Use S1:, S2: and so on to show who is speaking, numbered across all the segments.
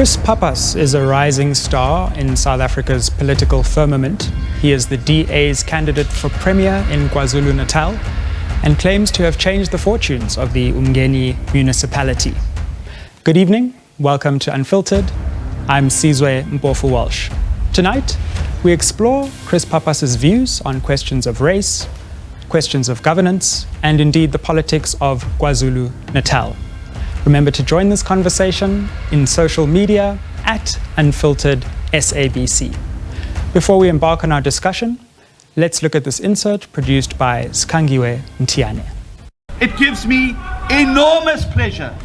S1: Chris Pappas is a rising star in South Africa's political firmament. He is the DA's candidate for Premier in KwaZulu-Natal and claims to have changed the fortunes of the Umgeni municipality. Good evening, welcome to Unfiltered. I'm Sizwe Mpofu-Walsh. Tonight, we explore Chris Pappas's views on questions of race, questions of governance, and indeed the politics of KwaZulu-Natal. Remember to join this conversation in social media at Unfiltered SABC. Before we embark on our discussion, let's look at this insert produced by Skangiwe Mtiane.
S2: It gives me enormous pleasure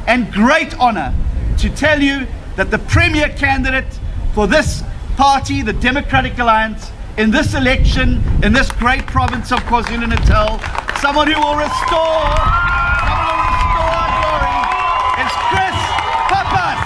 S2: and great honor to tell you that the premier candidate for this party, the Democratic Alliance, in this election, in this great province of KwaZulu-Natal, someone who will restore our glory, is Chris Pappas.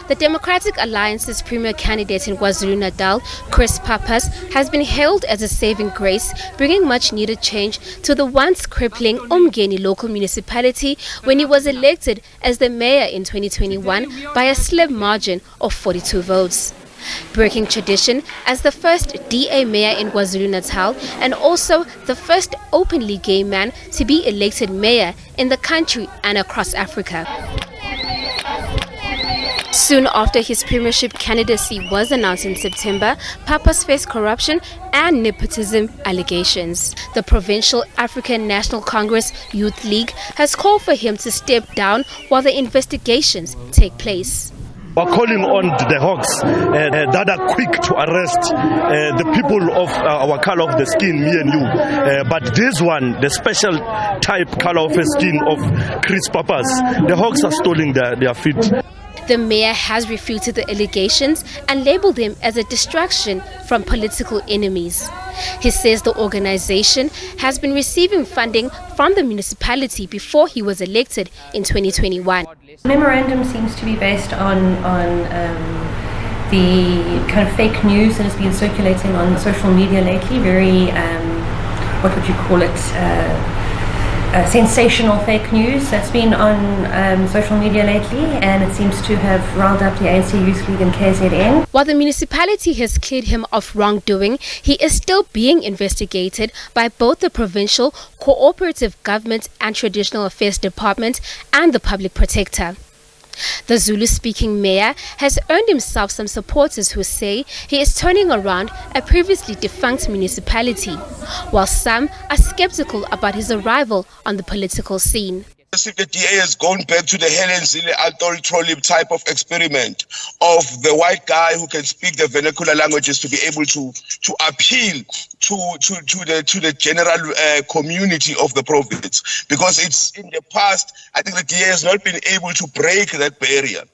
S3: The Democratic Alliance's premier candidate in KwaZulu-Natal, Chris Pappas, has been hailed as a saving grace, bringing much-needed change to the once crippling Umgeni local municipality when he was elected as the mayor in 2021 by a slim margin of 42 votes. Breaking tradition as the first DA mayor in KwaZulu-Natal and also the first openly gay man to be elected mayor in the country and across Africa. Soon after his premiership candidacy was announced in September, Pappas faced corruption and nepotism allegations. The Provincial African National Congress Youth League has called for him to step down while the investigations take place.
S4: We're calling on the Hawks that are quick to arrest the people of our color of the skin, me and you. But this one, the special type color of the skin of Chris Pappas, the Hawks are stealing their feet.
S3: The mayor has refuted the allegations and labeled them as a distraction from political enemies. He says the organization has been receiving funding from the municipality before he was elected in 2021.
S5: The memorandum seems to be based on the kind of fake news that has been circulating on social media lately. Very, what would you call it? Sensational fake news that's been on social media lately, and it seems to have riled up the ANC Youth League and KZN.
S3: While the municipality has cleared him of wrongdoing, he is still being investigated by both the Provincial Cooperative Government and Traditional Affairs Department and the Public Protector. The Zulu-speaking mayor has earned himself some supporters who say he is turning around a previously defunct municipality, while some are skeptical about his arrival on the political scene.
S6: If the DA has gone back to the Helen Zille Altol Trolley type of experiment of the white guy who can speak the vernacular languages to be able to appeal to the general community of the province, because it's in the past, I think the DA has not been able to break that barrier.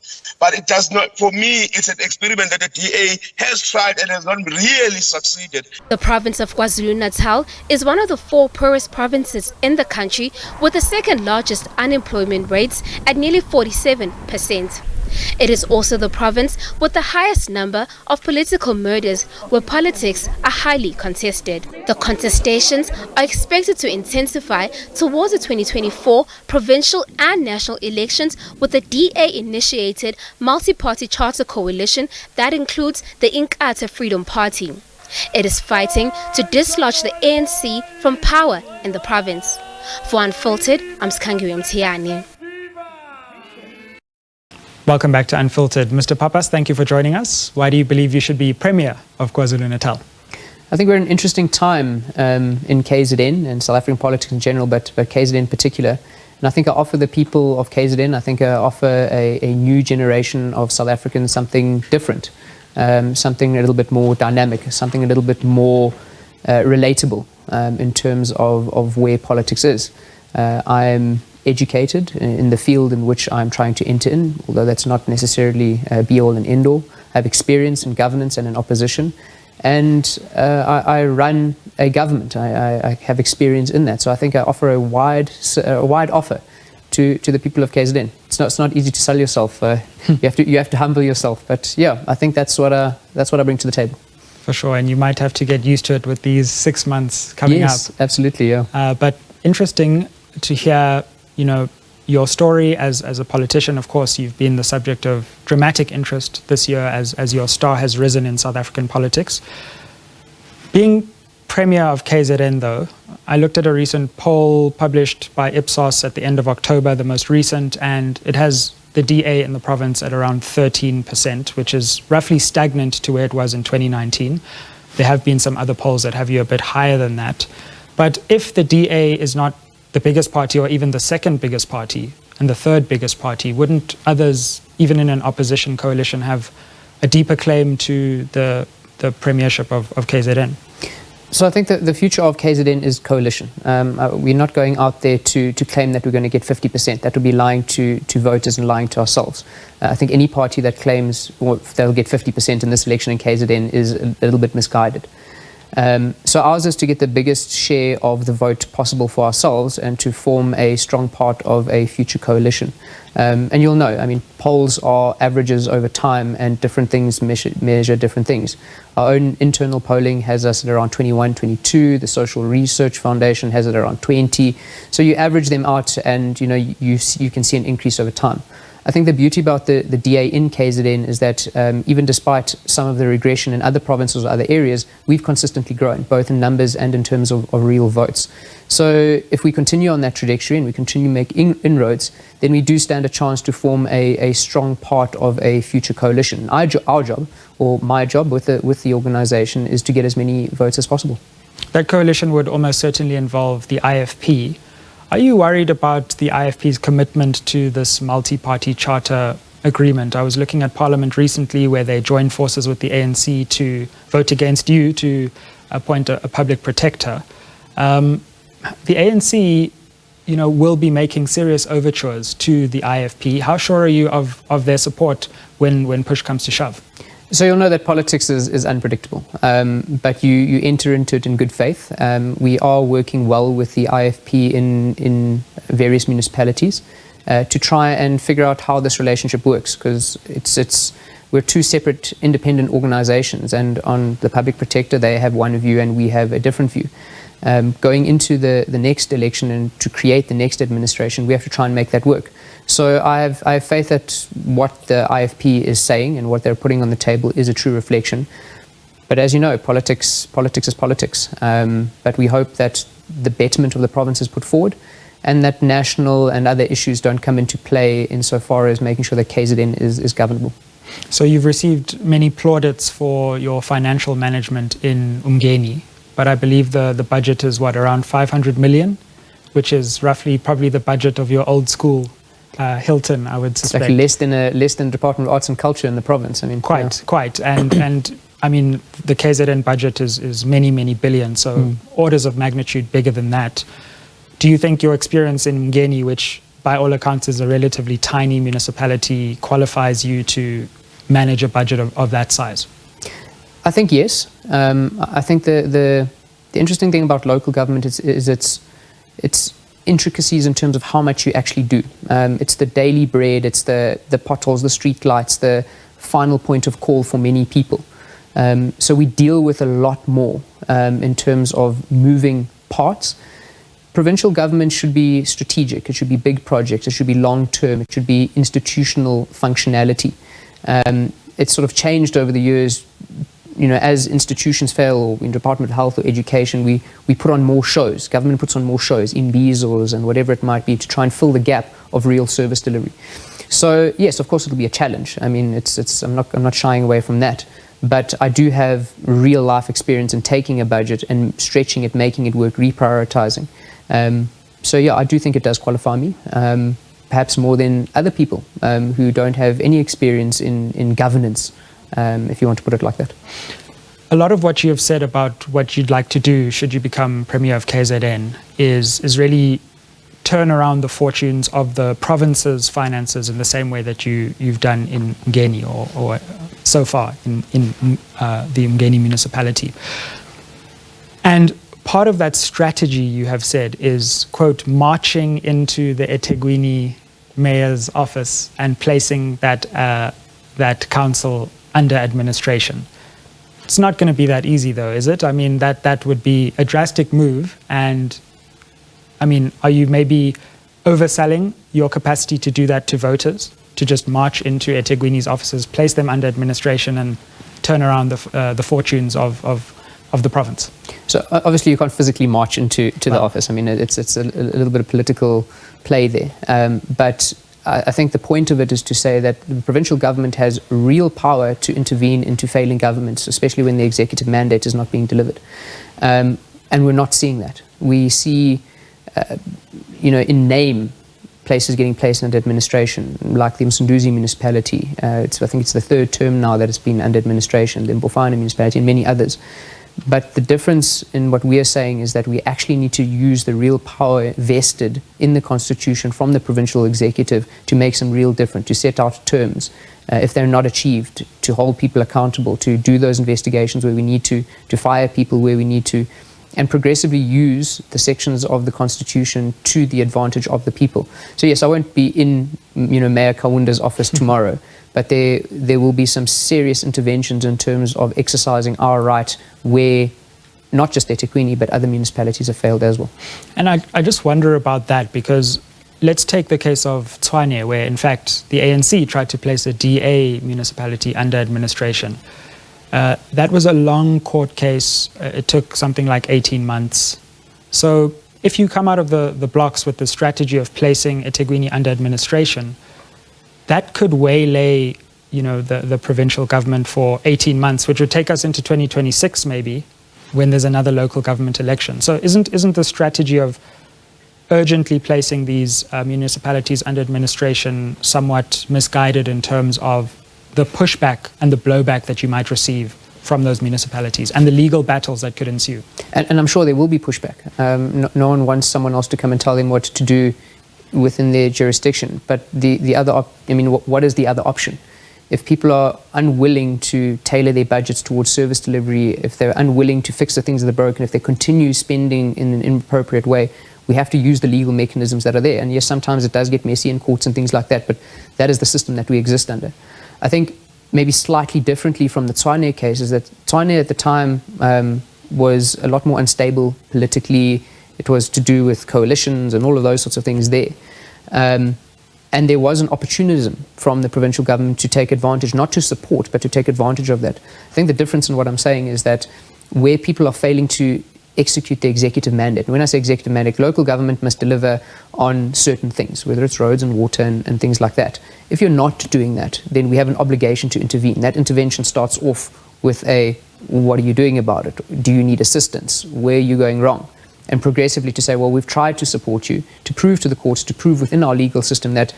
S6: But it does not, for me, it's an experiment that the DA has tried and has not really succeeded. The
S3: province of KwaZulu-Natal is one of the 4 poorest provinces in the country, with the second largest unemployment rates at nearly 47%. It is also the province with the highest number of political murders, where politics are highly contested. The contestations are expected to intensify towards the 2024 provincial and national elections, with the DA-initiated multi-party charter coalition that includes the Inkatha Freedom Party. It is fighting to dislodge the ANC from power in the province. For Unfiltered, I'm Skangiwe Mtiane.
S1: Welcome back to Unfiltered. Mr. Pappas, thank you for joining us. Why do you believe you should be Premier of KwaZulu-Natal?
S7: I think we're in an interesting time in KZN and South African politics in general, but KZN in particular. And I think I offer the people of KZN, I think I offer a new generation of South Africans something different, something a little bit more dynamic, something a little bit more relatable in terms of where politics is. I'm educated in the field in which I'm trying to enter in, although that's not necessarily be-all and end-all. I have experience in governance and in opposition, and I run a government. I have experience in that, so I think I offer a wide offer to the people of KZN. It's not easy to sell yourself. You have to humble yourself, but yeah, I think that's what I bring to the table.
S1: For sure, and you might have to get used to it with these 6 months coming up.
S7: Yes, absolutely, yeah.
S1: But interesting to hear, your story as a politician, of course, you've been the subject of dramatic interest this year as your star has risen in South African politics. Being Premier of KZN, though, I looked at a recent poll published by Ipsos at the end of October, the most recent, and it has the DA in the province at around 13%, which is roughly stagnant to where it was in 2019. There have been some other polls that have you a bit higher than that. But if the DA is not the biggest party or even the second biggest party and the third biggest party, wouldn't others, even in an opposition coalition, have a deeper claim to the premiership of KZN?
S7: So I think that the future of KZN is coalition. We're not going out there to claim that we're going to get 50%. That would be lying to voters and lying to ourselves. I think any party that claims they'll get 50% in this election in KZN is a little bit misguided. So ours is to get the biggest share of the vote possible for ourselves and to form a strong part of a future coalition. And you'll know, I mean, polls are averages over time and different things measure different things. Our own internal polling has us at around 21, 22. The Social Research Foundation has it around 20. So you average them out and, you can see an increase over time. I think the beauty about the DA in KZN is that even despite some of the regression in other provinces or other areas, we've consistently grown, both in numbers and in terms of real votes. So if we continue on that trajectory and we continue making inroads, then we do stand a chance to form a strong part of a future coalition. Our job, or my job with the organisation, is to get as many votes as possible.
S1: That coalition would almost certainly involve the IFP. Are you worried about the IFP's commitment to this multi-party charter agreement? I was looking at Parliament recently where they joined forces with the ANC to vote against you to appoint a public protector. The ANC, will be making serious overtures to the IFP. How sure are you of their support when push comes to shove?
S7: So you'll know that politics is unpredictable, but you enter into it in good faith. We are working well with the IFP in various municipalities to try and figure out how this relationship works, because we're two separate independent organizations, and on the public protector they have one view and we have a different view. Going into the next election and to create the next administration, we have to try and make that work. So I have faith that what the IFP is saying and what they're putting on the table is a true reflection. But as you know, politics is politics. But we hope that the betterment of the province is put forward and that national and other issues don't come into play insofar as making sure that KZN is governable.
S1: So you've received many plaudits for your financial management in Umgeni, but I believe the budget is around 500 million, which is roughly probably the budget of your old school Hilton, I would suspect.
S7: It's like less than Department of Arts and Culture in the province. I mean,
S1: quite, and I mean the KZN budget is many billions, so orders of magnitude bigger than that. Do you think your experience in Umgeni, which by all accounts is a relatively tiny municipality, qualifies you to manage a budget of that size?
S7: I think yes. I think the interesting thing about local government is its intricacies in terms of how much you actually do. It's the daily bread, it's the potholes, the street lights, the final point of call for many people. So we deal with a lot more in terms of moving parts. Provincial government should be strategic, it should be big projects, it should be long-term, it should be institutional functionality. It's sort of changed over the years. As institutions fail, or in Department of Health or Education, we put on more shows. Government puts on more shows, in Bezos and whatever it might be, to try and fill the gap of real service delivery. So yes, of course it'll be a challenge. I mean, I'm not shying away from that. But I do have real life experience in taking a budget and stretching it, making it work, reprioritizing. So yeah, I do think it does qualify me, perhaps more than other people who don't have any experience in governance. If you want to put it like that.
S1: A lot of what you have said about what you'd like to do should you become Premier of KZN is really turn around the fortunes of the province's finances in the same way that you've done in Umgeni or so far in the Umgeni municipality. And part of that strategy, you have said, is, quote, marching into the eThekwini mayor's office and placing that council under administration. It's not going to be that easy, though, is it? I mean, that would be a drastic move. And, I mean, are you maybe overselling your capacity to do that to voters, to just march into eThekwini's offices, place them under administration and turn around the fortunes of the province?
S7: So obviously you can't physically march into the office. I mean, it's a little bit of political play there. But I think the point of it is to say that the provincial government has real power to intervene into failing governments, especially when the executive mandate is not being delivered. And we're not seeing that. We see, in name, places getting placed under administration, like the Msunduzi municipality. I think it's the third term now that it's been under administration, the Mbofana municipality and many others. But the difference in what we are saying is that we actually need to use the real power vested in the Constitution from the provincial executive to make some real difference, to set out terms, if they're not achieved, to hold people accountable, to do those investigations where we need to fire people where we need to, and progressively use the sections of the Constitution to the advantage of the people. So yes, I won't be in Mayor Kawunda's office tomorrow, but there will be some serious interventions in terms of exercising our right where not just eThekwini but other municipalities have failed as well.
S1: And I just wonder about that, because let's take the case of Tshwane, where in fact the ANC tried to place a DA municipality under administration. That was a long court case. It took something like 18 months. So if you come out of the blocks with the strategy of placing eThekwini under administration, that could waylay, the provincial government for 18 months, which would take us into 2026 maybe, when there's another local government election. So isn't the strategy of urgently placing these municipalities under administration somewhat misguided in terms of the pushback and the blowback that you might receive from those municipalities and the legal battles that could ensue?
S7: And I'm sure there will be pushback. No one wants someone else to come and tell them what to do within their jurisdiction. But what is the other option? If people are unwilling to tailor their budgets towards service delivery, if they're unwilling to fix the things that are broken, if they continue spending in an inappropriate way, we have to use the legal mechanisms that are there. And yes, sometimes it does get messy in courts and things like that, but that is the system that we exist under. I think maybe slightly differently from the Tshwane case is that Tshwane at the time was a lot more unstable politically. It was to do with coalitions and all of those sorts of things there. And there was an opportunism from the provincial government to take advantage, not to support, but to take advantage of that. I think the difference in what I'm saying is that where people are failing to execute the executive mandate, and when I say executive mandate, local government must deliver on certain things, whether it's roads and water and things like that. If you're not doing that, then we have an obligation to intervene. That intervention starts off with what are you doing about it? Do you need assistance? Where are you going wrong? And progressively to say, well, we've tried to support you, to prove to the courts, to prove within our legal system that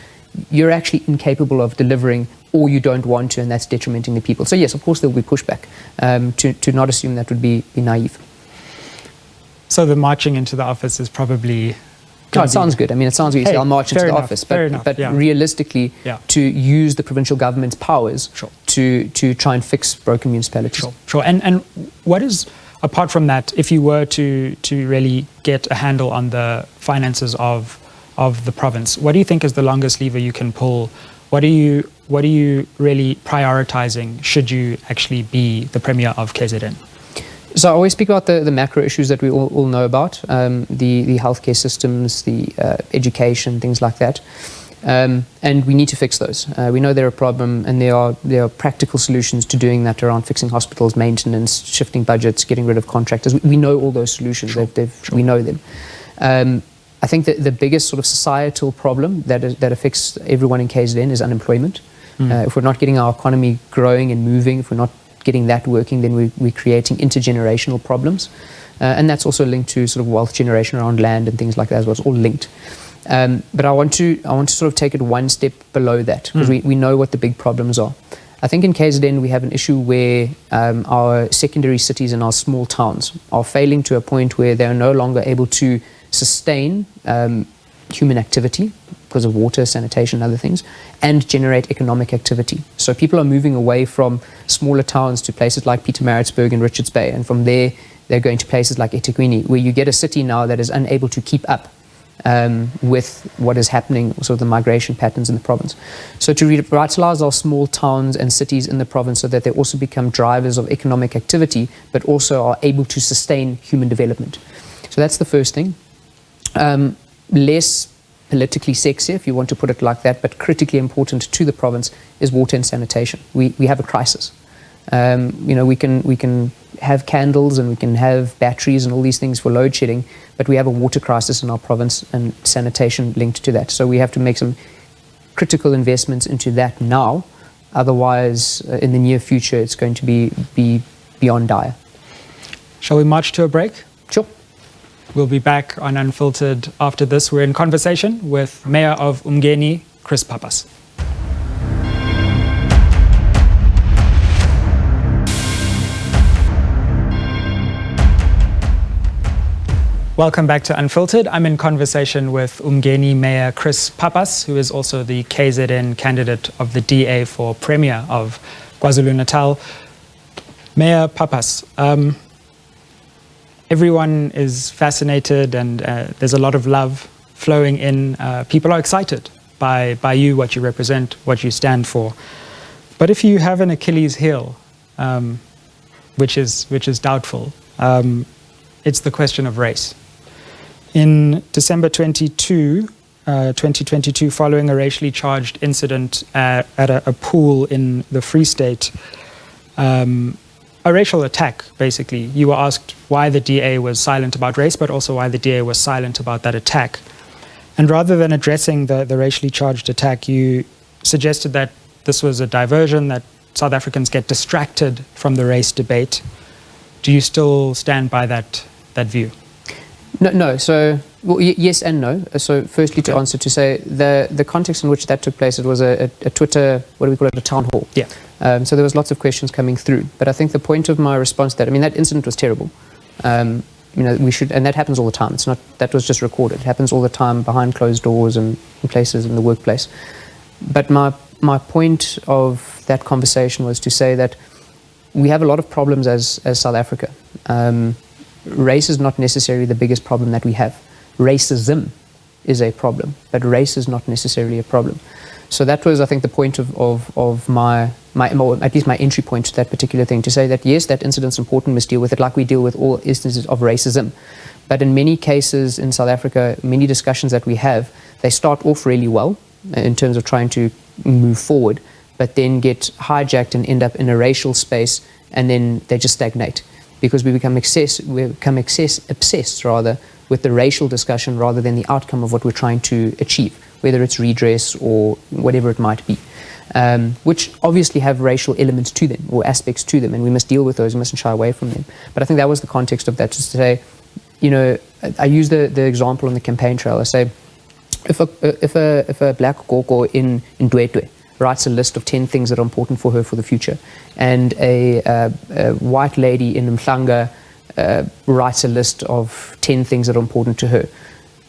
S7: you're actually incapable of delivering, or you don't want to, and that's detrimenting the people. So yes, of course there will be pushback. To not assume that would be naive.
S1: So the marching into the office is probably...
S7: No, it sounds good. I mean, it sounds good. You say, I'll march into the office. But realistically, to use the provincial government's powers to try and fix broken municipalities.
S1: Sure. And what is... Apart from that, if you were to really get a handle on the finances of the province, what do you think is the longest lever you can pull? What are you really prioritizing should you actually be the Premier of KZN?
S7: So I always speak about the macro issues that we all know about, the healthcare systems, the education, things like that. And we need to fix those. We know they're a problem, and there are practical solutions to doing that around fixing hospitals, maintenance, shifting budgets, getting rid of contractors. We know all those solutions. We know them. I think that the biggest sort of societal problem that affects everyone in KZN is unemployment. If we're not getting our economy growing and moving, if we're not getting that working, then we're creating intergenerational problems. And that's also linked to sort of wealth generation around land and things like that as well. It's all linked. But I want to sort of take it one step below that, because we know what the big problems are. I think in KZN we have an issue where our secondary cities and our small towns are failing to a point where they are no longer able to sustain human activity because of water, sanitation, and other things, and generate economic activity. So people are moving away from smaller towns to places like Pietermaritzburg and Richards Bay, and from there they're going to places like eThekwini, where you get a city now that is unable to keep up with what is happening, sort of the migration patterns in the province. So to revitalize our small towns and cities in the province so that they also become drivers of economic activity, but also are able to sustain human development. So that's the first thing. Less politically sexy, if you want to put it like that, but critically important to the province is water and sanitation. We have a crisis. We can have candles and we can have batteries and all these things for load shedding, but we have a water crisis in our province and sanitation linked to that. So we have to make some critical investments into that now. Otherwise, in the near future, it's going to be beyond dire.
S1: Shall we march to a break?
S7: Sure.
S1: We'll be back on Unfiltered after this. We're in conversation with Mayor of Umgeni, Chris Pappas. Welcome back to Unfiltered. I'm in conversation with Umgeni Mayor Chris Pappas, who is also the KZN candidate of the DA for Premier of KwaZulu-Natal. Mayor Pappas, everyone is fascinated and there's a lot of love flowing in. People are excited by you, what you represent, what you stand for. But if you have an Achilles heel, which is doubtful, it's the question of race. In December 2022, following a racially charged incident at a pool in the Free State, a racial attack, basically, you were asked why the DA was silent about race, but also why the DA was silent about that attack. And rather than addressing the racially charged attack, you suggested that this was a diversion, that South Africans get distracted from the race debate. Do you still stand by that view?
S7: No. So, yes and no. So, firstly, to answer, to say the context in which that took place, it was a Twitter, what do we call it, a town hall.
S1: Yeah.
S7: So there was lots of questions coming through. But I think the point of my response to that, that incident was terrible. We should, and that happens all the time. It's not, that was just recorded. It happens all the time behind closed doors and in places in the workplace. But my point of that conversation was to say that we have a lot of problems as South Africa. Race is not necessarily the biggest problem that we have. Racism is a problem, but race is not necessarily a problem. So that was, I think, the point of my at least my entry point to that particular thing, to say that yes, that incident's important, we must deal with it like we deal with all instances of racism. But in many cases in South Africa, many discussions that we have, they start off really well in terms of trying to move forward, but then get hijacked and end up in a racial space, and then they just stagnate. Because we become obsessed with the racial discussion rather than the outcome of what we're trying to achieve, whether it's redress or whatever it might be, which obviously have racial elements to them or aspects to them, and we must deal with those, we mustn't shy away from them. But I think that was the context of that, just to say, I use the example on the campaign trail. I say, if a black Gogo in Ndwedwe writes a list of 10 things that are important for her for the future, and a white lady in Mhlanga writes a list of 10 things that are important to her,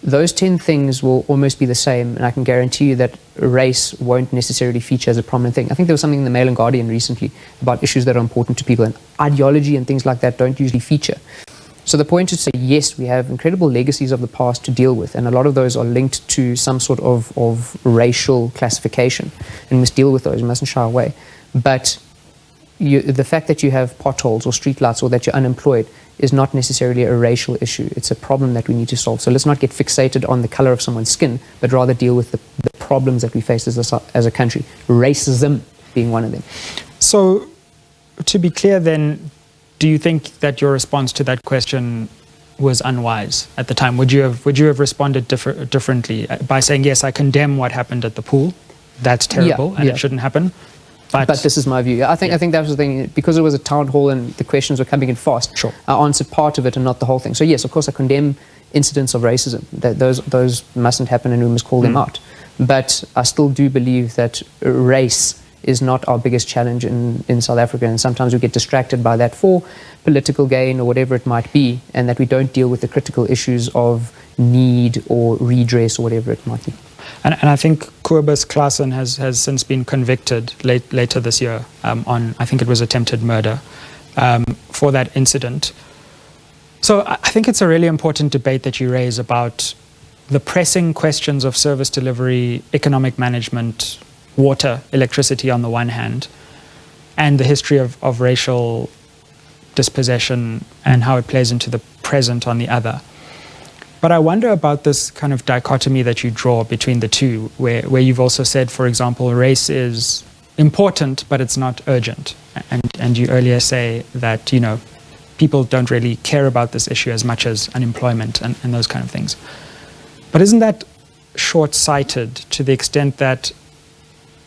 S7: those 10 things will almost be the same, and I can guarantee you that race won't necessarily feature as a prominent thing. I think there was something in the Mail and Guardian recently about issues that are important to people, and ideology and things like that don't usually feature. So the point is to say, yes, we have incredible legacies of the past to deal with, and a lot of those are linked to some sort of racial classification, and we must deal with those, we mustn't shy away. But the fact that you have potholes or streetlights or that you're unemployed is not necessarily a racial issue. It's a problem that we need to solve. So let's not get fixated on the color of someone's skin, but rather deal with the problems that we face as a country, racism being one of them.
S1: So to be clear then, do you think that your response to that question was unwise at the time? Would you have responded differently by saying, yes, I condemn what happened at the pool, that's terrible, and it shouldn't happen? But
S7: this is my view. I think that was the thing, because it was a town hall and the questions were coming in fast.
S1: Sure.
S7: I answered part of it and not the whole thing. So yes, of course I condemn incidents of racism. Those mustn't happen, and we must call them out. But I still do believe that race is not our biggest challenge in South Africa, and sometimes we get distracted by that for political gain or whatever it might be, and that we don't deal with the critical issues of need or redress or whatever it might be.
S1: And I think Kobus Klaassen has since been convicted later this year on, I think it was attempted murder, for that incident. So I think it's a really important debate that you raise about the pressing questions of service delivery, economic management, water, electricity on the one hand, and the history of racial dispossession and how it plays into the present on the other. But I wonder about this kind of dichotomy that you draw between the two, where you've also said, for example, race is important, but it's not urgent. And you earlier say that, people don't really care about this issue as much as unemployment and those kind of things. But isn't that short-sighted to the extent that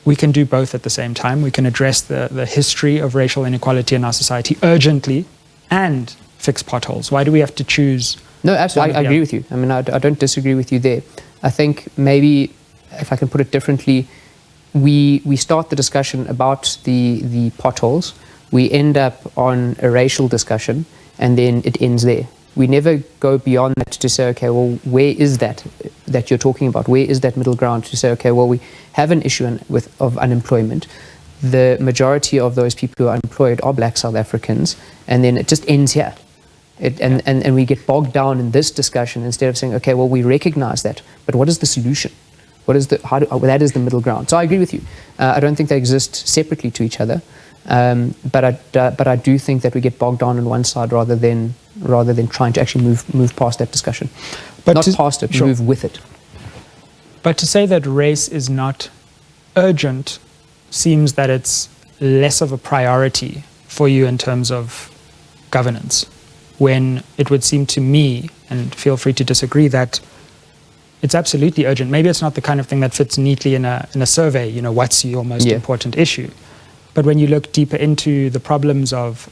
S1: we can do both at the same time? We can address the history of racial inequality in our society urgently and fix potholes. Why do we have to choose?
S7: No, absolutely. I agree with you. I mean, I don't disagree with you there. I think maybe, if I can put it differently, we start the discussion about the potholes. We end up on a racial discussion, and then it ends there. We never go beyond that to say, okay, well, where is that you're talking about? Where is that middle ground to say, okay, well, we have an issue of unemployment. The majority of those people who are unemployed are black South Africans, and then it just ends here. And we get bogged down in this discussion instead of saying, okay, well, we recognize that, but what is the solution? That is the middle ground. So I agree with you. I don't think they exist separately to each other, but I do think that we get bogged down on one side rather than trying to actually move past that discussion. Move with it.
S1: But to say that race is not urgent seems that it's less of a priority for you in terms of governance, when it would seem to me, and feel free to disagree, that it's absolutely urgent. Maybe it's not the kind of thing that fits neatly in a survey, what's your most important issue. But when you look deeper into the problems of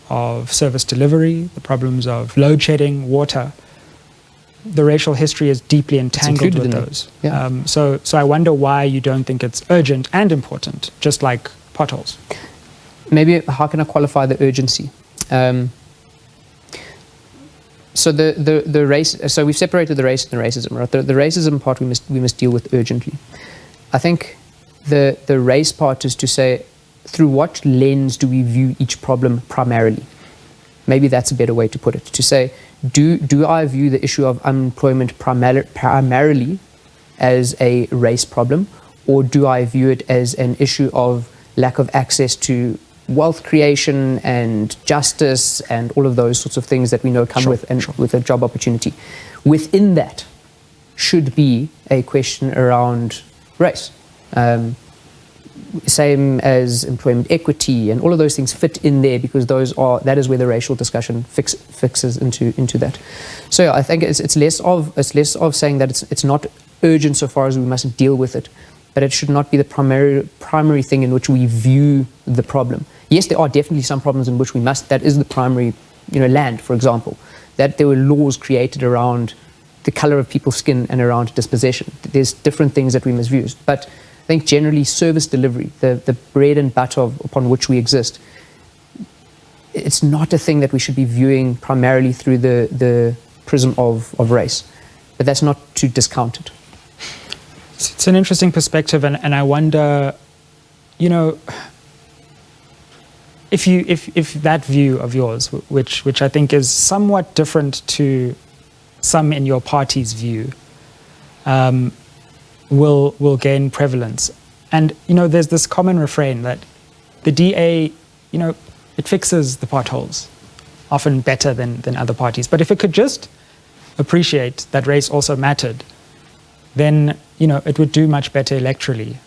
S1: service delivery, the problems of load shedding, water, the racial history is deeply entangled with those.
S7: Yeah.
S1: So I wonder why you don't think it's urgent and important, just like potholes.
S7: Maybe how can I qualify the urgency? So the race. So we've separated the race and the racism, right? The racism part we must deal with urgently. I think the race part is to say, through what lens do we view each problem primarily? Maybe that's a better way to put it. To say, do I view the issue of unemployment primarily as a race problem, or do I view it as an issue of lack of access to wealth creation and justice and all of those sorts of things that we know come with a job opportunity? Within that should be a question around race. Same as employment equity and all of those things fit in there, because that is where the racial discussion fixes into that. So I think it's less of saying that it's not urgent so far as we mustn't deal with it, but it should not be the primary thing in which we view the problem. Yes, there are definitely some problems in which we must. That is the primary, land, for example, that there were laws created around the color of people's skin and around dispossession. There's different things that we must view, but I think generally service delivery, the bread and butter upon which we exist, it's not a thing that we should be viewing primarily through the prism of race. But that's not to discount it.
S1: It's an interesting perspective, and I wonder, if that view of yours, which I think is somewhat different to some in your party's view, will gain prevalence. And there's this common refrain that the DA, it fixes the potholes often better than other parties. But if it could just appreciate that race also mattered, then it would do much better electorally.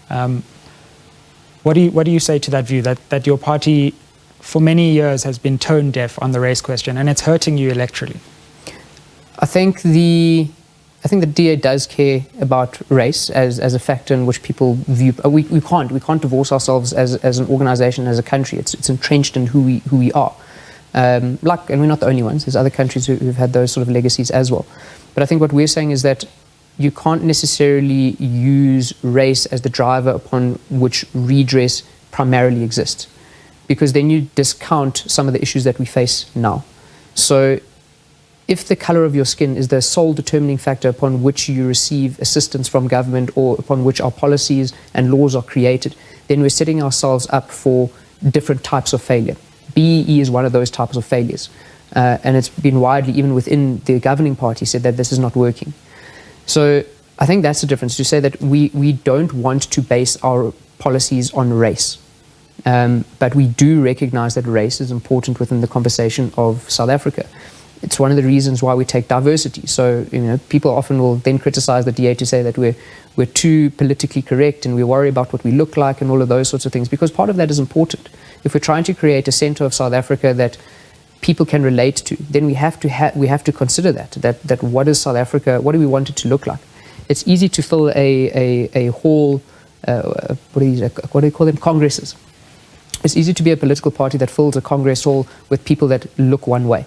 S1: What do you say to that view, that your party for many years has been tone deaf on the race question and it's hurting you electorally?
S7: I think the DA does care about race as a factor in which people view. We can't divorce ourselves as an organisation, as a country. It's entrenched in who we are. And we're not the only ones. There's other countries who've had those sort of legacies as well. But I think what we're saying is that you can't necessarily use race as the driver upon which redress primarily exists, because then you discount some of the issues that we face now. So if the color of your skin is the sole determining factor upon which you receive assistance from government or upon which our policies and laws are created, then we're setting ourselves up for different types of failure. BEE is one of those types of failures. And it's been widely, even within the governing party, said that this is not working. So I think that's the difference, to say that we don't want to base our policies on race. But we do recognize that race is important within the conversation of South Africa. It's one of the reasons why we take diversity. So, people often will then criticize the DA to say that we're too politically correct and we worry about what we look like and all of those sorts of things, because part of that is important. If we're trying to create a center of South Africa that people can relate to, then we have to consider that what is South Africa, what do we want it to look like? It's easy to fill a hall, what do you call them, congresses. It's easy to be a political party that fills a congress hall with people that look one way,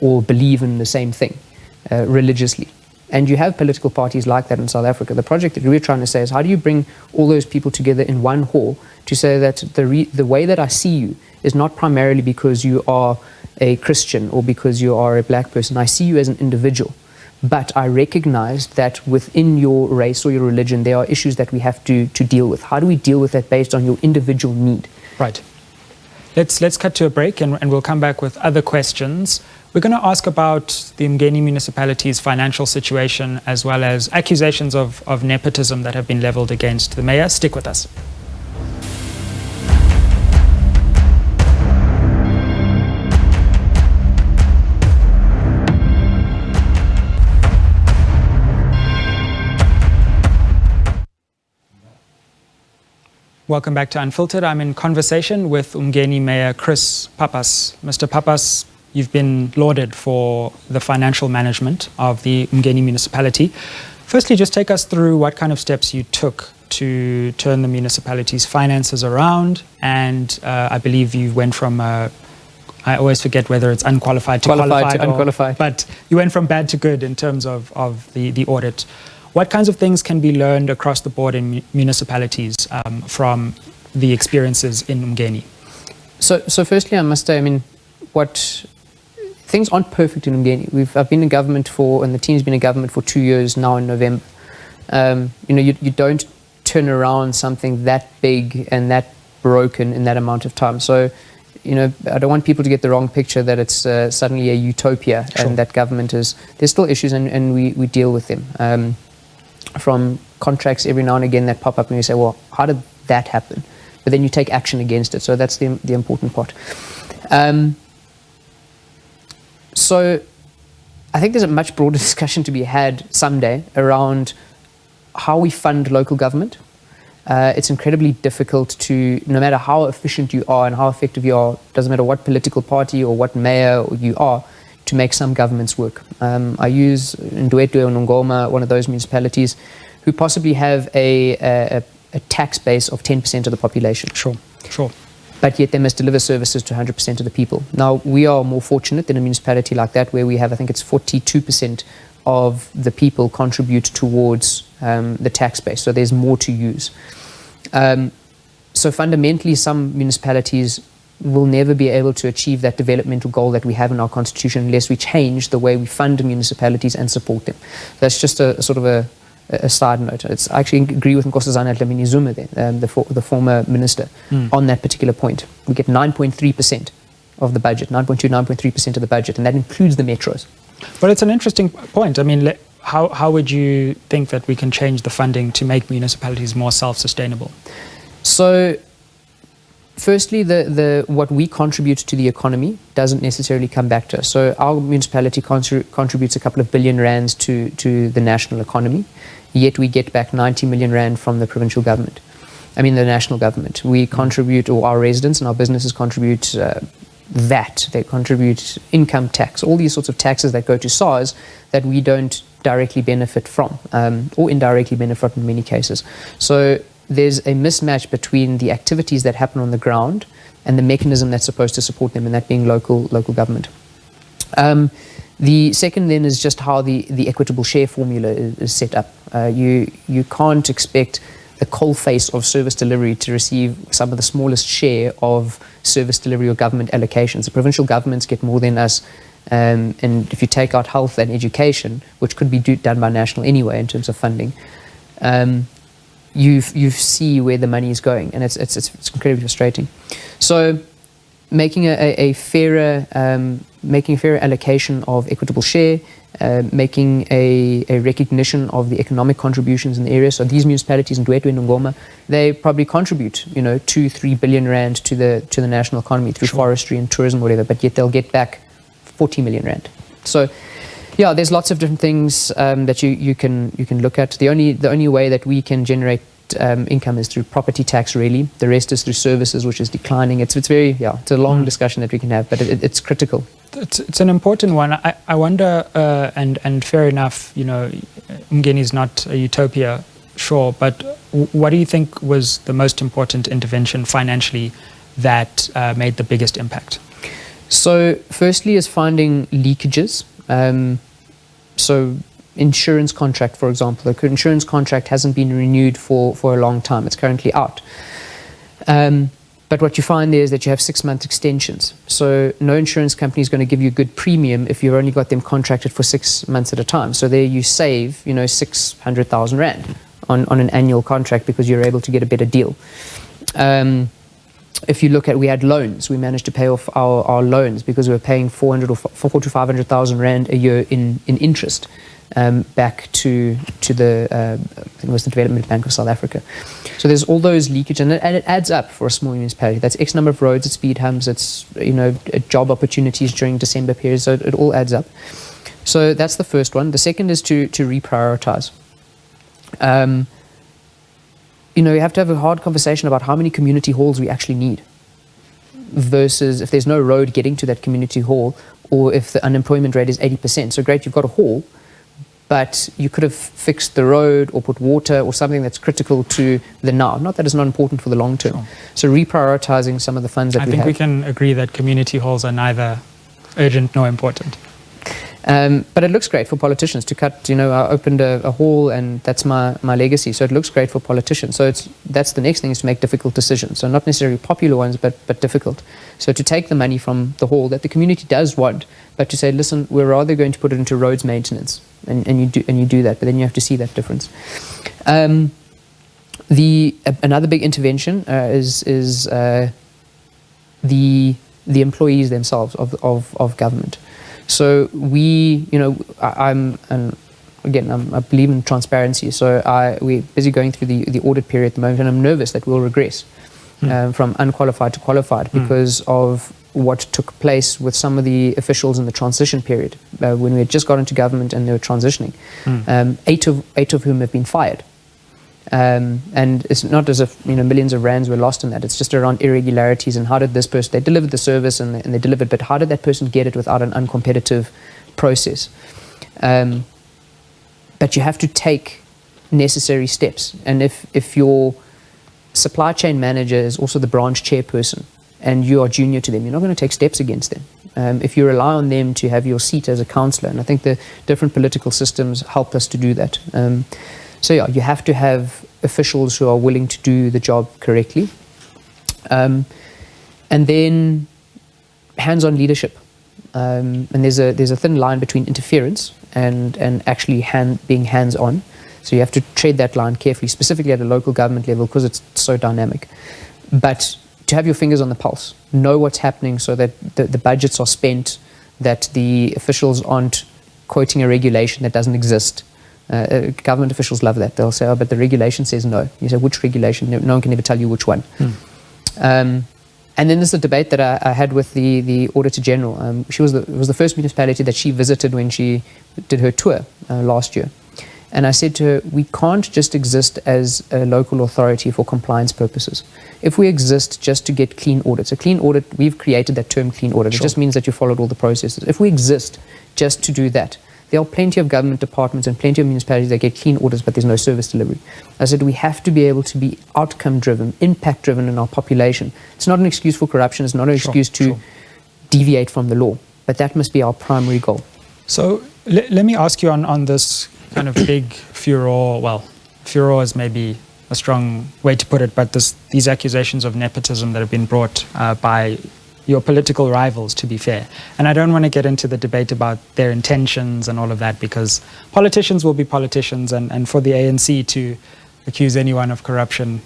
S7: or believe in the same thing religiously. And you have political parties like that in South Africa. The project that we're trying to say is, how do you bring all those people together in one hall to say that the way that I see you is not primarily because you are a Christian or because you are a black person. I see you as an individual. But I recognize that within your race or your religion, there are issues that we have to deal with. How do we deal with that based on your individual need?
S1: Right. Let's cut to a break and we'll come back with other questions. We're going to ask about the Umgeni municipality's financial situation as well as accusations of nepotism that have been leveled against the mayor. Stick with us. Welcome back to Unfiltered. I'm in conversation with Umgeni Mayor Chris Pappas. Mr. Pappas, you've been lauded for the financial management of the Umgeni municipality. Firstly, just take us through what kind of steps you took to turn the municipality's finances around. And I believe you went from, I always forget whether it's unqualified to qualified.
S7: Unqualified.
S1: But you went from bad to good in terms of the audit. What kinds of things can be learned across the board in municipalities from the experiences in Umgeni?
S7: So firstly, I must say, things aren't perfect in Umgeni. I've been in government and the team's been in government for 2 years now in November. You don't turn around something that big and that broken in that amount of time. So, I don't want people to get the wrong picture that it's suddenly a utopia. Sure. And that government there's still issues and we deal with them. From contracts every now and again that pop up and you say, well, how did that happen? But then you take action against it. So that's the important part. So I think there's a much broader discussion to be had someday around how we fund local government. It's incredibly difficult to, no matter how efficient you are and how effective you are, doesn't matter what political party or what mayor you are, to make some governments work. I use Ndwedwe and Ngoma, one of those municipalities, who possibly have a tax base of 10% of the population.
S1: Sure.
S7: But yet they must deliver services to 100% of the people. Now, we are more fortunate than a municipality like that, where we have, I think it's 42% of the people contribute towards the tax base. So there's more to use. So fundamentally, some municipalities will never be able to achieve that developmental goal that we have in our constitution unless we change the way we fund municipalities and support them. That's just a sort of a side note. I actually agree with Nkosazana Dlamini Zuma there, the former minister, on that particular point. We get 9.3% of the budget, 9.3% of the budget, and that includes the metros.
S1: But it's an interesting point. How would you think that we can change the funding to make municipalities more self-sustainable?
S7: So, firstly, what we contribute to the economy doesn't necessarily come back to us. So our municipality contributes a couple of billion rands to the national economy, yet we get back 90 million rand from the provincial government. The national government. We contribute, or our residents and our businesses contribute VAT. They contribute income tax, all these sorts of taxes that go to SARS that we don't directly benefit from, or indirectly benefit from in many cases. So there's a mismatch between the activities that happen on the ground and the mechanism that's supposed to support them, and that being local government. The second then is just how the equitable share formula is set up. You can't expect the coalface of service delivery to receive some of the smallest share of service delivery or government allocations. The provincial governments get more than us, and if you take out health and education, which could be done by national anyway in terms of funding, you see where the money is going, and it's incredibly frustrating. So making a fairer allocation of equitable share, making a recognition of the economic contributions in the area. So these municipalities in Ndwedwe and Ngoma, they probably contribute 2-3 billion rand to the national economy through forestry and tourism, whatever, but yet they'll get back 40 million rand. So, yeah, there's lots of different things that you can look at. The only way that we can generate income is through property tax, really. The rest is through services, which is declining. It's a long discussion that we can have, but it's critical.
S1: It's an important one. I wonder, and fair enough, Umgeni is not a utopia, sure, but what do you think was the most important intervention financially that made the biggest impact?
S7: So firstly is finding leakages. So insurance contract, for example, the insurance contract hasn't been renewed for a long time. It's currently out. But what you find there is that you have 6-month extensions. So no insurance company is going to give you a good premium if you've only got them contracted for 6 months at a time. So there you save, 600,000 rand on an annual contract because you're able to get a better deal. If you look at, we had loans. We managed to pay off our loans because we were paying 400 to 500,000 rand a year in interest back to the I think it was the Development Bank of South Africa. So there's all those leakage, and it adds up for a small municipality. That's X number of roads, it's speed humps, it's job opportunities during December period. So it all adds up. So that's the first one. The second is to reprioritize. You have to have a hard conversation about how many community halls we actually need versus if there's no road getting to that community hall, or if the unemployment rate is 80%. So great, you've got a hall, but you could have fixed the road or put water or something that's critical to the now. Not that it's not important for the long term. Sure. So reprioritizing some of the funds that we have.
S1: I think we can agree that community halls are neither urgent nor important.
S7: But it looks great for politicians to cut. I opened a hall, and that's my legacy. So it looks great for politicians. So that's the next thing, is to make difficult decisions. So not necessarily popular ones, but difficult. So to take the money from the hall that the community does want, but to say, listen, we're rather going to put it into roads maintenance, and you do that. But then you have to see that difference. Another big intervention is the employees themselves of government. So I believe in transparency. So we're busy going through the audit period at the moment, and I'm nervous that we'll regress from unqualified to qualified because of what took place with some of the officials in the transition period when we had just got into government and they were transitioning. 8 of whom have been fired. And it's not as if millions of rands were lost in that. It's just around irregularities and how did this person, they delivered the service and they delivered, but how did that person get it without an uncompetitive process? But you have to take necessary steps. And if your supply chain manager is also the branch chairperson and you are junior to them, you're not going to take steps against them. If you rely on them to have your seat as a councillor, and I think the different political systems help us to do that. So you have to have officials who are willing to do the job correctly. And then hands-on leadership. And there's a thin line between interference and actually being hands-on. So you have to tread that line carefully, specifically at a local government level, because it's so dynamic. But to have your fingers on the pulse, know what's happening so that the budgets are spent, that the officials aren't quoting a regulation that doesn't exist. Government officials love that. They'll say, but the regulation says no. You say, which regulation? No one can ever tell you which one. And then there's a debate that I had with the Auditor General. It was the first municipality that she visited when she did her tour last year. And I said to her, we can't just exist as a local authority for compliance purposes. If we exist just to get clean audits, a clean audit, we've created that term clean audit. Sure. It just means that you followed all the processes. If we exist just to do that, there are plenty of government departments and plenty of municipalities that get clean audits, but there's no service delivery. I said we have to be able to be outcome-driven, impact-driven in our population. It's not an excuse for corruption. It's not an excuse to deviate from the law, but that must be our primary goal.
S1: So let me ask you on this kind of big furor. Well, furor is maybe a strong way to put it, but these accusations of nepotism that have been brought by your political rivals, to be fair. And I don't want to get into the debate about their intentions and all of that, because politicians will be politicians, and for the ANC to accuse anyone of corruption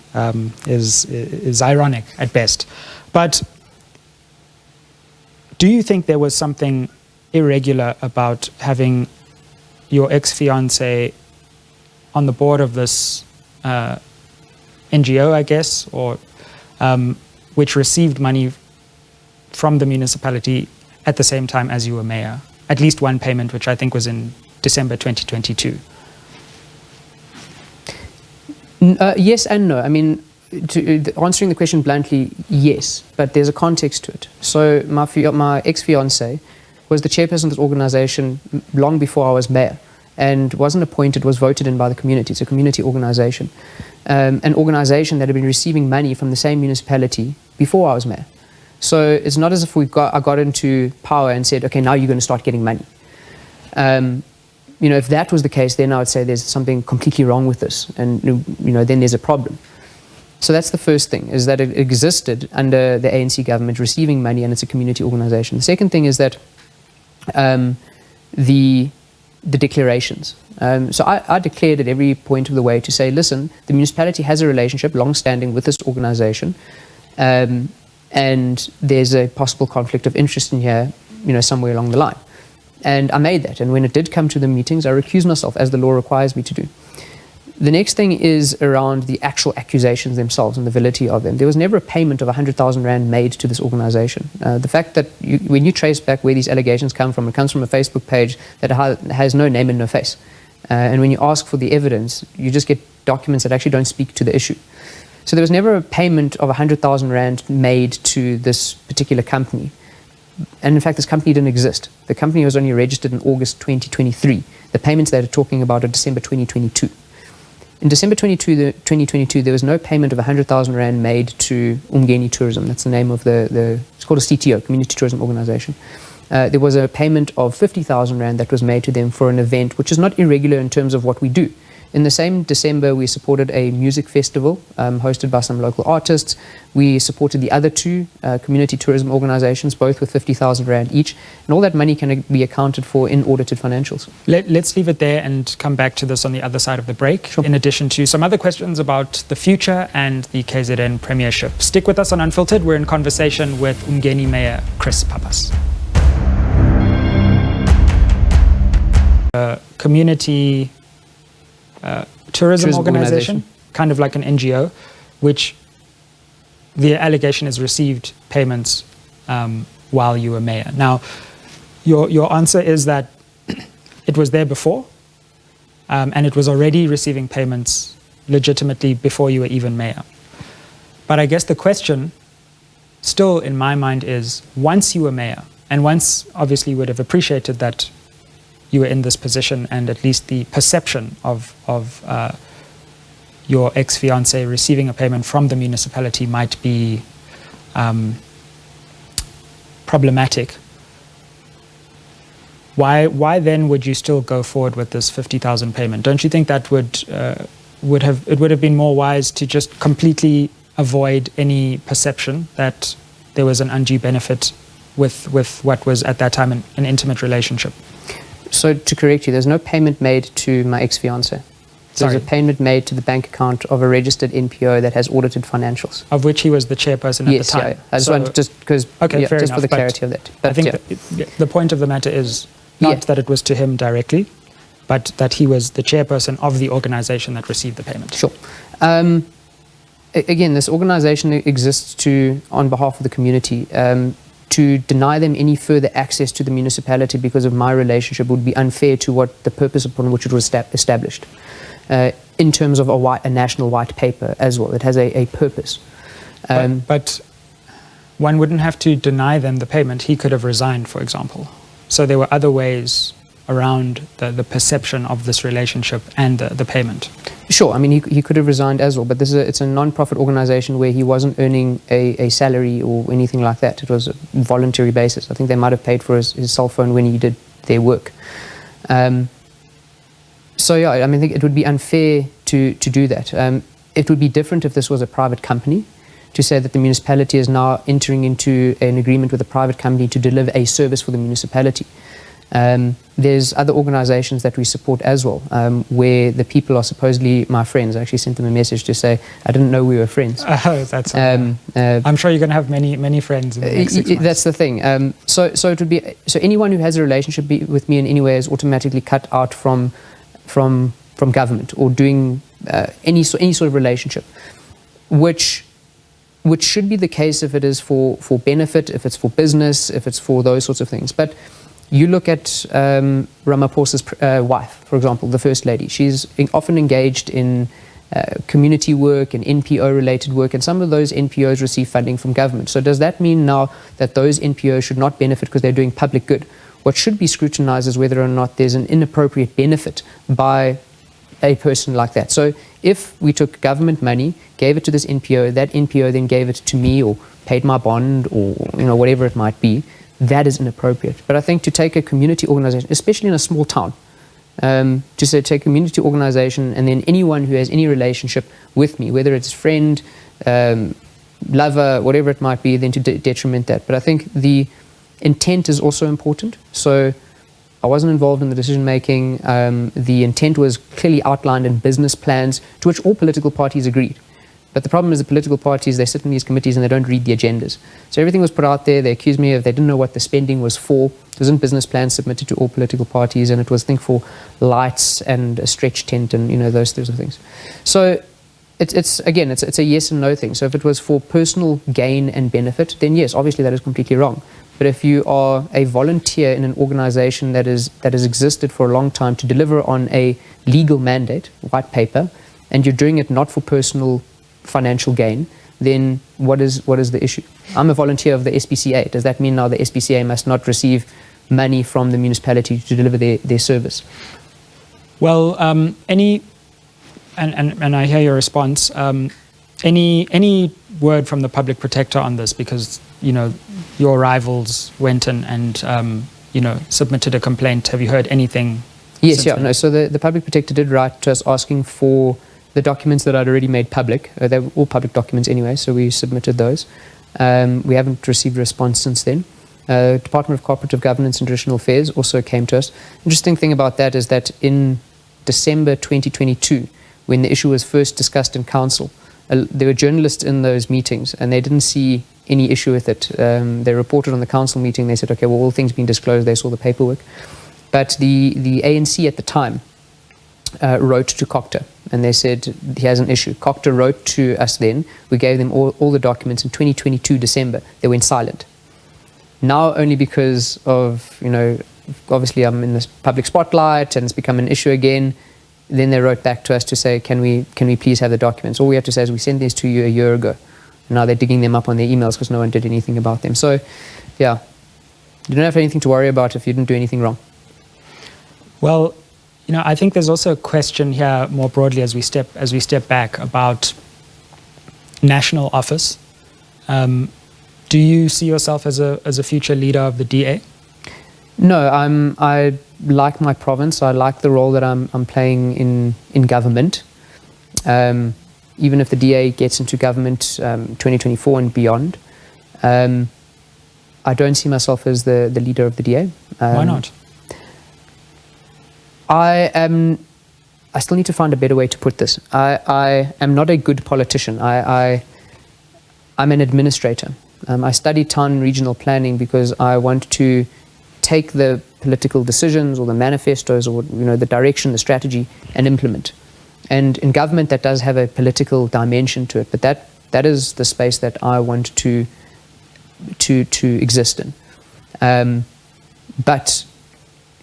S1: is ironic at best. But do you think there was something irregular about having your ex-fiancé on the board of this NGO, I guess, or which received money from the municipality at the same time as you were mayor? At least one payment, which I think was in December 2022.
S7: Yes and no. I mean, answering the question bluntly, yes, but there's a context to it. So my ex-fiancée was the chairperson of this organization long before I was mayor, and wasn't appointed, was voted in by the community. It's a community organization. An organization that had been receiving money from the same municipality before I was mayor. So it's not as if I got into power and said, okay, now you're going to start getting money. If that was the case, then I would say there's something completely wrong with this, and then there's a problem. So that's the first thing, is that it existed under the ANC government receiving money, and it's a community organization. The second thing is that the declarations. So I declared at every point of the way to say, listen, the municipality has a relationship long-standing with this organization, and there's a possible conflict of interest in here, somewhere along the line. And I made that, and when it did come to the meetings, I recused myself, as the law requires me to do. The next thing is around the actual accusations themselves and the validity of them. There was never a payment of 100,000 Rand made to this organization. The fact that when you trace back where these allegations come from, it comes from a Facebook page that has no name and no face. And when you ask for the evidence, you just get documents that actually don't speak to the issue. So there was never a payment of 100,000 Rand made to this particular company. And in fact, this company didn't exist. The company was only registered in August 2023. The payments they're talking about are December 2022. In December 2022, there was no payment of 100,000 Rand made to Umgeni Tourism. That's the name of it's called a CTO, Community Tourism Organization. There was a payment of 50,000 Rand that was made to them for an event, which is not irregular in terms of what we do. In the same December, we supported a music festival hosted by some local artists. We supported the other two community tourism organizations, both with 50,000 Rand each. And all that money can be accounted for in audited financials.
S1: Let's leave it there and come back to this on the other side of the break, in addition to some other questions about the future and the KZN premiership. Stick with us on Unfiltered. We're in conversation with Umgeni Mayor Chris Pappas. Community tourism organization, kind of like an NGO, which the allegation is received payments while you were mayor. Now, your answer is that it was there before, and it was already receiving payments legitimately before you were even mayor. But I guess the question still in my mind is, once you were mayor, and once obviously you would have appreciated that you were in this position, and at least the perception of your ex-fiancé receiving a payment from the municipality might be problematic. Why then would you still go forward with this 50,000 payment? Don't you think that would have been more wise to just completely avoid any perception that there was an undue benefit with what was at that time an intimate relationship?
S7: So to correct you, there's no payment made to my ex-fiancée. There's a payment made to the bank account of a registered NPO that has audited financials.
S1: Of which he was the chairperson at the time.
S7: Yeah. I just want because just for the clarity of that.
S1: But I think the point of the matter is not that it was to him directly, but that he was the chairperson of the organization that received the payment.
S7: Sure. Again, this organization exists on behalf of the community. To deny them any further access to the municipality because of my relationship would be unfair to what the purpose upon which it was established. In terms of a national white paper as well, it has a purpose.
S1: But one wouldn't have to deny them the payment. He could have resigned, for example. So there were other ways around the perception of this relationship and the payment.
S7: Sure, I mean, he could have resigned as well, but it's a non-profit organization where he wasn't earning a salary or anything like that. It was a voluntary basis. I think they might have paid for his cell phone when he did their work. So yeah, I mean, I think it would be unfair to do that. It would be different if this was a private company, to say that the municipality is now entering into an agreement with a private company to deliver a service for the municipality. There's other organizations that we support as well, where the people are supposedly my friends. I actually sent them a message to say, I didn't know we were friends.
S1: Oh, that's I'm sure you're going to have many friends in the next 6 months.
S7: That's the thing. So it would be, so anyone who has a relationship with me in any way is automatically cut out from government or doing any sort of relationship, which which should be the case if it is for benefit, if it's for business, if it's for those sorts of things. But you look at Ramaphosa's wife, for example, the First Lady. She's often engaged in community work and NPO-related work, and some of those NPOs receive funding from government. So does that mean now that those NPOs should not benefit because they're doing public good? What should be scrutinized is whether or not there's an inappropriate benefit by a person like that. So if we took government money, gave it to this NPO, that NPO then gave it to me or paid my bond or whatever it might be, that is inappropriate. But I think to take a community organization, especially in a small town, to say take a community organization and then anyone who has any relationship with me, whether it's friend, lover, whatever it might be, then to detriment that. But I think the intent is also important. So I wasn't involved in the decision making. The intent was clearly outlined in business plans to which all political parties agreed. But the problem is the political parties, they sit in these committees and they don't read the agendas. So everything was put out there. They accused me of they didn't know what the spending was for. It was in business plans submitted to all political parties, and it was, I think, for lights and a stretch tent and those sorts of things. So it's a yes and no thing. So if it was for personal gain and benefit, then yes, obviously that is completely wrong. But if you are a volunteer in an organization that has existed for a long time to deliver on a legal mandate, white paper, and you're doing it not for personal financial gain, then what is the issue? I'm a volunteer of the SPCA. Does that mean now the SPCA must not receive money from the municipality to deliver their service?
S1: Well, and I hear your response. Any word from the public protector on this? Because your rivals went and submitted a complaint. Have you heard anything?
S7: Yes, yeah, no. So the public protector did write to us asking for the documents that I'd already made public. They were all public documents anyway, so we submitted those. We haven't received a response since then. Department of Cooperative Governance and Traditional Affairs also came to us. Interesting thing about that is that in December 2022, when the issue was first discussed in council, there were journalists in those meetings and they didn't see any issue with it. They reported on the council meeting. They said, okay, well, all things being disclosed, they saw the paperwork. But the ANC at the time wrote to Cocter and they said he has an issue. Cocter wrote to us then. We gave them all the documents in 2022 December. They went silent. Now only because of, obviously I'm in this public spotlight and it's become an issue again, then they wrote back to us to say, can we please have the documents? All we have to say is we sent these to you a year ago. Now they're digging them up on their emails because no one did anything about them. So, yeah, you don't have anything to worry about if you didn't do anything wrong.
S1: Well, I think there's also a question here more broadly as we step back about national office. Do you see yourself as a future leader of the DA?
S7: No, I like my province. I like the role that I'm playing in government. Even if the DA gets into government 2024 and beyond, I don't see myself as the leader of the DA.
S1: Why not?
S7: I still need to find a better way to put this. I am not a good politician. I'm an administrator. I studied town and regional planning because I want to take the political decisions or the manifestos or the direction, the strategy, and implement. And in government, that does have a political dimension to it, but that is the space that I want to exist in. But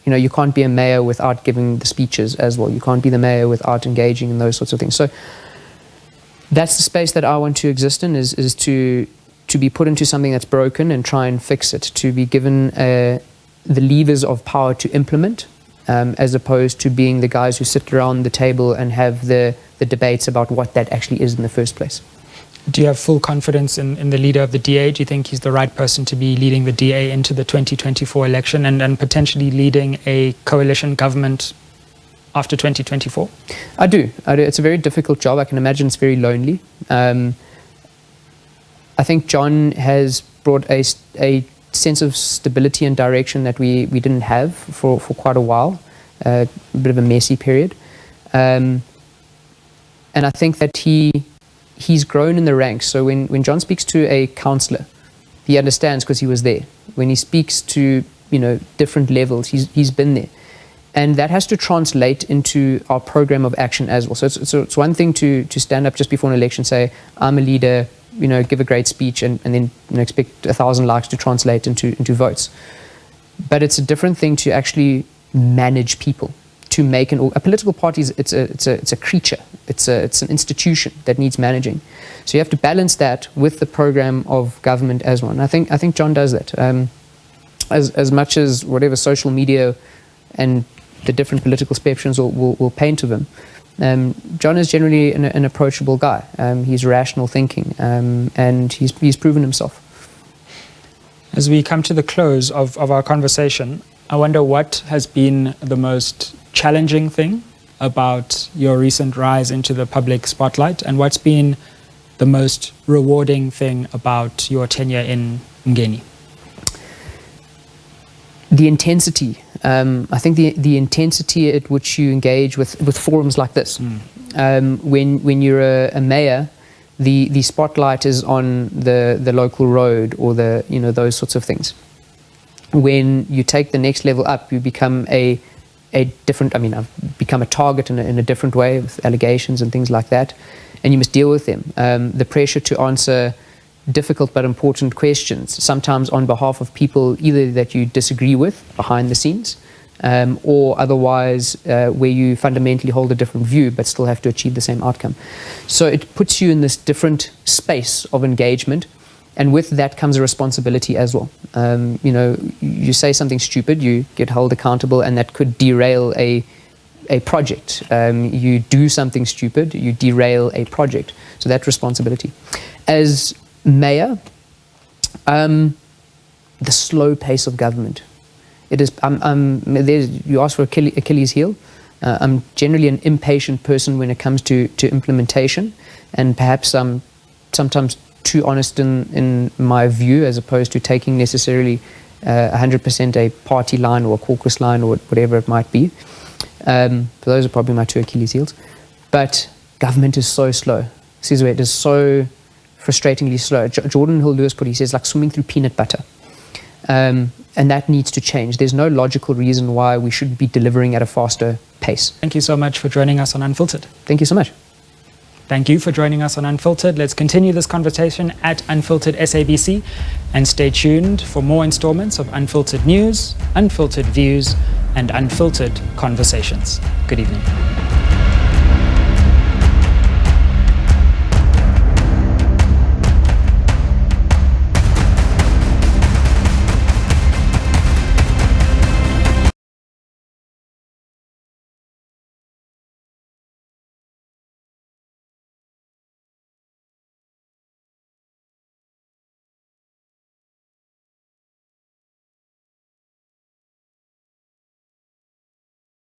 S7: you can't be a mayor without giving the speeches as well. You can't be the mayor without engaging in those sorts of things. So that's the space that I want to exist in, is to be put into something that's broken and try and fix it, to be given the levers of power to implement, as opposed to being the guys who sit around the table and have the debates about what that actually is in the first place.
S1: Do you have full confidence in the leader of the DA? Do you think he's the right person to be leading the DA into the 2024 election and potentially leading a coalition government after 2024?
S7: I do. It's a very difficult job. I can imagine it's very lonely. I think John has brought a sense of stability and direction that we didn't have for quite a while, a bit of a messy period. And I think that he's grown in the ranks. So when John speaks to a councillor, he understands because he was there. When he speaks to different levels, he's been there. And that has to translate into our program of action as well. So it's one thing to stand up just before an election, say, I'm a leader, give a great speech and then expect 1,000 likes to translate into votes. But it's a different thing to actually manage people, to make a political party. It's a creature. It's an institution that needs managing. So you have to balance that with the program of government as one. I think John does that. As much as whatever social media and the different political spectrums will paint of him, John is generally an approachable guy. He's rational thinking, and he's proven himself.
S1: As we come to the close of our conversation, I wonder what has been the most challenging thing about your recent rise into the public spotlight, and what's been the most rewarding thing about your tenure in Umgeni?
S7: The intensity. I think the intensity at which you engage with forums like this. When you're a mayor, the spotlight is on the local road or those sorts of things. When you take the next level up, you become a different. I've become a target in a different way with allegations and things like that, and you must deal with them. The pressure to answer difficult but important questions, sometimes on behalf of people either that you disagree with behind the scenes, or otherwise where you fundamentally hold a different view but still have to achieve the same outcome. So it puts you in this different space of engagement, and with that comes a responsibility as well. You say something stupid, you get held accountable, and that could derail a project. You do something stupid, you derail a project. So that responsibility. As mayor, the slow pace of government. It is. You ask for Achilles heel. I'm generally an impatient person when it comes to implementation, and perhaps I'm sometimes too honest in my view, as opposed to taking necessarily 100% a party line or a caucus line or whatever it might be. Those are probably my two Achilles heels. But government is so slow. Sizwe, it is so frustratingly slow. Jordan Hill Lewis he says, like swimming through peanut butter. And that needs to change. There's no logical reason why we should be delivering at a faster pace.
S1: Thank you so much for joining us on Unfiltered.
S7: Thank you so much.
S1: Thank you for joining us on Unfiltered. Let's continue this conversation at Unfiltered SABC, and stay tuned for more installments of Unfiltered News, Unfiltered Views, and Unfiltered Conversations. Good evening.